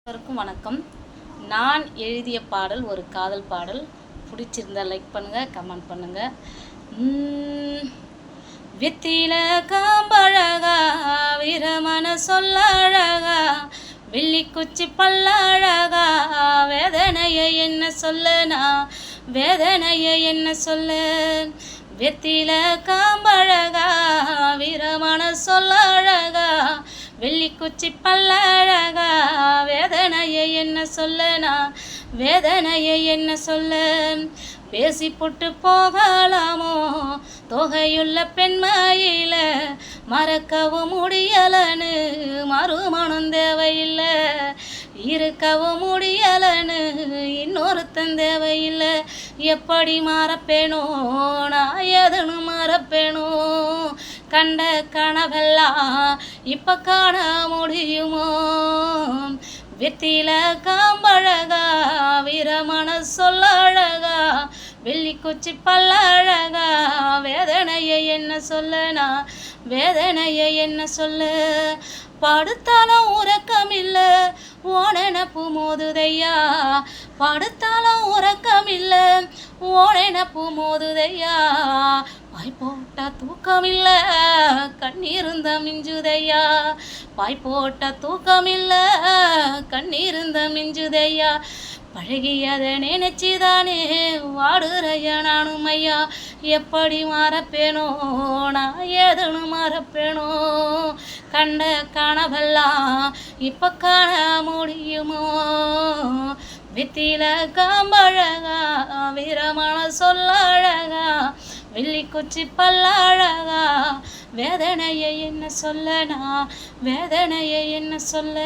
அனைவருக்கும் வணக்கம். நான் எழுதிய பாடல் ஒரு காதல் பாடல். பிடிச்சிருந்தா லைக் பண்ணுங்கள், கமெண்ட் பண்ணுங்கள். வெத்தில காம்பழகா, வீரமன சொல்லழகா, வெள்ளிக்குச்சி பல்லழகா, வேதனையை என்ன சொல்லனா, வேதனையை என்ன சொல்ல. வெத்தில காம்பழகா, வீரமன சொல்லழகா, வெள்ளிக்குச்சி பல்லழகா, வேதனையை என்ன சொல்லனா, வேதனையை என்ன சொல்ல. பேசி போட்டு போகலாமோ தொகையுள்ள பெண்மையில, மறக்கவும் முடியலன்னு மறுமணம் தேவையில்லை, இருக்கவும் முடியலன்னு இன்னொருத்தன் தேவையில்லை. எப்படி மறப்பேனோ நான் எதுன்னு மறப்பேனோ, கண்ட கனவெல்லாம் இப்ப காண முடியுமோ. வெத்தில காம்பழகா, வீரமன சொல்லழகா, வெள்ளிக்குச்சி பல்லழகா, வேதனையை என்ன சொல்லனா, வேதனையை என்ன சொல்ல. படுத்தாலும் உறக்கமில்ல ஓ நினப்பு மோதுதையா, படுத்தாலும் உறக்கமில்ல ஓ நினப்பு மோதுதையா, பாய் போட்ட தூக்கமில்ல கண்ணீருந்த மிஞ்சுதையா, பாய் போட்ட தூக்கமில்ல கண்ணீருந்த மிஞ்சுதையா. பழகியதை நினைச்சிதானே வாடுறைய நானும் ஐயா, எப்படி மறப்பேனோ நான் எதுன்னு மறப்பேனோ, கண்ட கனவெல்லாம் இப்ப காண முடியுமோ. வெத்தில காம்பழகா, வீரமன சொல்லழகா, வெள்ளிக்குச்சி பல்லழகா, வேதனையை என்ன சொல்லனா, வேதனையை என்ன சொல்ல.